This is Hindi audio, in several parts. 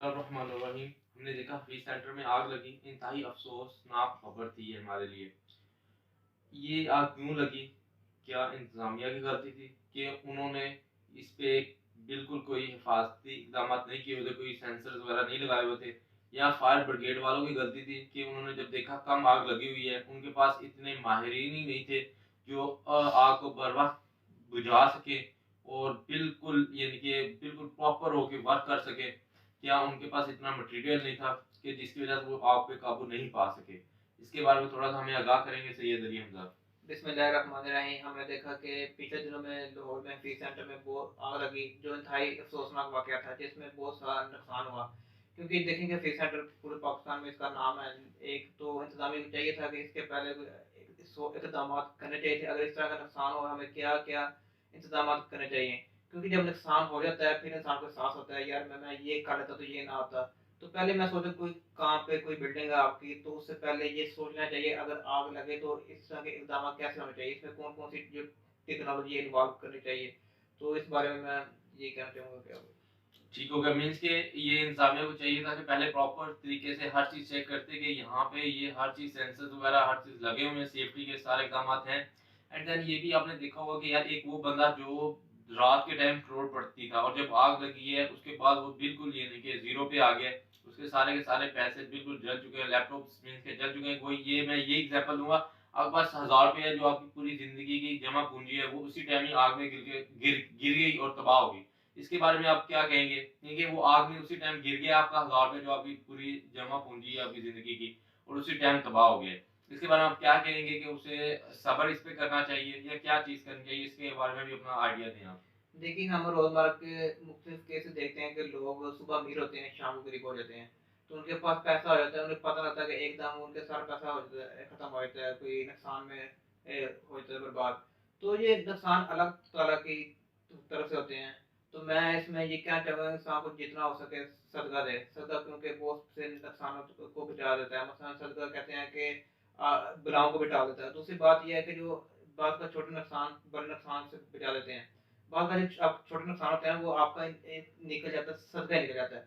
रहमानिर्रहीम। हमने देखा हफीज सेंटर में आग लगी। इंतहाई अफसोसनाक खबर थी ये हमारे लिए। ये आग क्यों लगी? क्या इंतजामिया की गलती थी कि उन्होंने इस पे बिल्कुल कोई हिफाजती इकदाम नहीं किए हुए थे, कोई सेंसर्स वगैरह नहीं लगाए हुए थे, या फायर ब्रिगेड वालों की गलती थी कि उन्होंने जब देखा कम आग लगी हुई है, उनके पास इतने माहिरीन ही नहीं थे जो आग को बर वक्त बुझा सके और बिल्कुल यानी कि बिल्कुल प्रॉपर होके वर्क कर सके। क्या उनके पास इतना मटेरियल नहीं था कि जिसकी वजह से वो आग पे काबू नहीं पा सके? इसके बारे में थोड़ा सा हमें आगाह करेंगे सैयद अली हमजा। बिस्मिल्लाहिर्रहमानिर्रहीम। हमने देखा कि पिछले दिनों में लाहौर में हफीज सेंटर में बहुत आग लगी, जो इंतहाई अफसोसनाक वाक़या था, जिसमें बहुत सारा नुकसान हुआ। क्योंकि देखेंगे हफीज सेंटर पूरे पाकिस्तान में इसका नाम है। एक तो इंतजामिया को चाहिए था कि इसके पहले इकदाम करने चाहिए थे, अगर इस तरह का नुकसान हो हमें क्या क्या इंतजाम करने चाहिए। क्योंकि जब नुकसान हो जाता है फिर इंसान को एहसास होता है, यार मैं ये कर लेता तो ये ना होता। तो पहले मैं सोचा कोई कहाँ पे कोई बिल्डिंग है आपकी, तो उससे पहले ये सोचना चाहिए अगर आग लगे तो इस तरह के इकदाम कैसे होने चाहिए, इसमें कौन कौन सी जो टेक्नोलॉजी इन्वॉल्व करनी चाहिए। तो इस बारे में मैं ये कहना चाहूँगा क्या। ठीक हो गया। मीन्स के ये इंतजामिया को चाहिए था कि पहले प्रॉपर तरीके से हर चीज़ चेक करते कि यहाँ पे ये हर चीज़ सेंसर्स वगैरह हर चीज़ लगे हुए हैं, सेफ्टी के सारे इकदाम हैं। एंड देन ये भी आपने देखा होगा कि यार एक वो बंदा जो रात के टाइम करोड़पति था और जब आग लगी है उसके बाद वो बिल्कुल ये नहीं कि ज़ीरो पे आ गया है। उसके सारे के सारे पैसे बिल्कुल जल चुके हैं, लैपटॉप्स मीन्स के जल चुके हैं। कोई ये मैं ये एग्ज़ाम्पल दूँगा, आपके पास ₹1000 है जो आपकी पूरी ज़िंदगी की जमा पूँजी है, वो उसी टाइम ही आग में गिर गई और तबाह हो गई। इसके बारे में आप क्या कहेंगे? क्योंकि वो आग में उसी टाइम गिर गया आपका ₹1000 जो आपकी पूरी जमा पूँजी है आपकी ज़िंदगी की, और उसी टाइम तबाह हो गए। इसके बारे में आप क्या कहेंगे कि उसे सब्र इस पे करना चाहिए या क्या चीज़ करनी चाहिए? इसके बारे में भी अपना आइडिया दें आप। देखिए, हम रोज़मर्रा के मुख्तलिफ केसेस देखते हैं कि लोग सुबह अमीर होते हैं, शाम को गरीब हो जाते हैं। तो उनके पास पैसा हो जाता है, उन्हें पता रहता है कि एकदम उनके सारा पैसा हो जाता है, खत्म हो जाता है, कोई नुकसान में हो जाता है बर्बाद। तो ये नुकसान अलग तरह की तरफ से होते हैं। तो मैं इसमें ये कहना चाहूँगा इंसान को जितना हो सके सदका दे। सदका क्योंकि बहुत से नुकसानों को बचा देता है। मसलन सदका कहते हैं कि बलाओं को मिटा देता है। दूसरी बात ये है कि जो बाद का छोटे नुकसान बड़े नुकसान से बचा देते हैं। बहुत बारी आप छोटे नुकसान होते हैं वो आपका निकल जाता है, सदका निकल जाता है।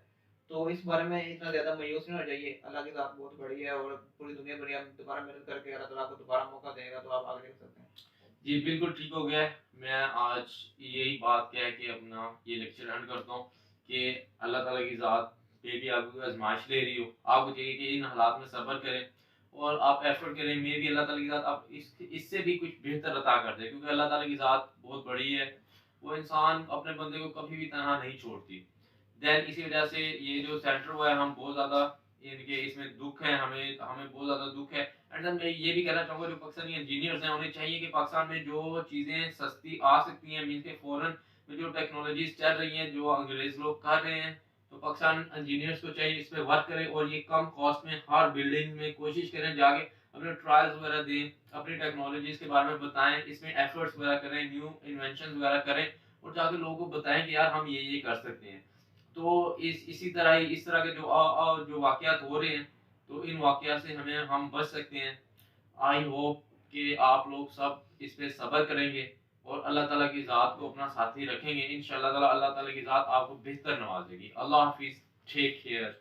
तो इस बारे में इतना ज़्यादा मायूस नहीं होना चाहिए। अल्लाह की ज़ात बहुत बड़ी है और पूरी दुनिया बड़ी है। दोबारा मेहनत करके अल्लाह ताला आपको दोबारा मौका देगा तो आप आगे निकल सकते हैं। जी, बिल्कुल ठीक हो गया है। मैं आज यही बात कह के अपना ये लेक्चर एंड करता हूँ कि अल्लाह ताला की ज़ात पे भी आपको आज़माइश ले रही हो। आपको चाहिए कि इन हालात में सब्र करें और आप एफ़र्ट करें। मेबी अल्लाह ताला की ज़ात आप इससे भी कुछ बेहतर अता कर दे, क्योंकि अल्लाह ताला की ज़ात बहुत बड़ी है। वो इंसान अपने बंदे को कभी भी तन्हा नहीं छोड़ती। देन इसी वजह से ये जो सेंटर हुआ है हम बहुत ज़्यादा इनके इसमें दुःख है, हमें हमें बहुत ज़्यादा दुःख है। एंड देन मैं ये भी कहना चाहूँगा जो पाकिस्तानी इंजीनियर्स हैं उन्हें चाहिए कि पाकिस्तान में जो चीज़ें सस्ती आ सकती हैं, मीन्स के फ़ॉरेन में जो टेक्नोलॉजीज़ चल रही हैं, जो अंग्रेज़ लोग कर रहे हैं, तो पाकिस्तान इंजीनियर्स को चाहिए इस पे वर्क करें और ये कम कॉस्ट में हर बिल्डिंग में कोशिश करें जाके अपने ट्रायल्स वगैरह दें, अपनी टेक्नोलॉजीज़ के बारे में बताएँ, इसमें एफर्ट्स वगैरह करें, न्यू इन्वेंशंस वगैरह करें और जाके लोगों को बताएँ कि यार हम ये कर सकते हैं। तो इसी तरह ही इस तरह के जो वाक़यात हो रहे हैं, तो इन वाक़यात से हम बच सकते हैं। आई होप कि आप लोग सब इस पे सब्र करेंगे और अल्लाह ताला की ज़ात को अपना साथी रखेंगे। इंशाअल्लाह ताला अल्लाह ताला की ज़ात आपको बेहतर नवाज़ेगी। अल्लाह हाफ़िज़, टेक केयर।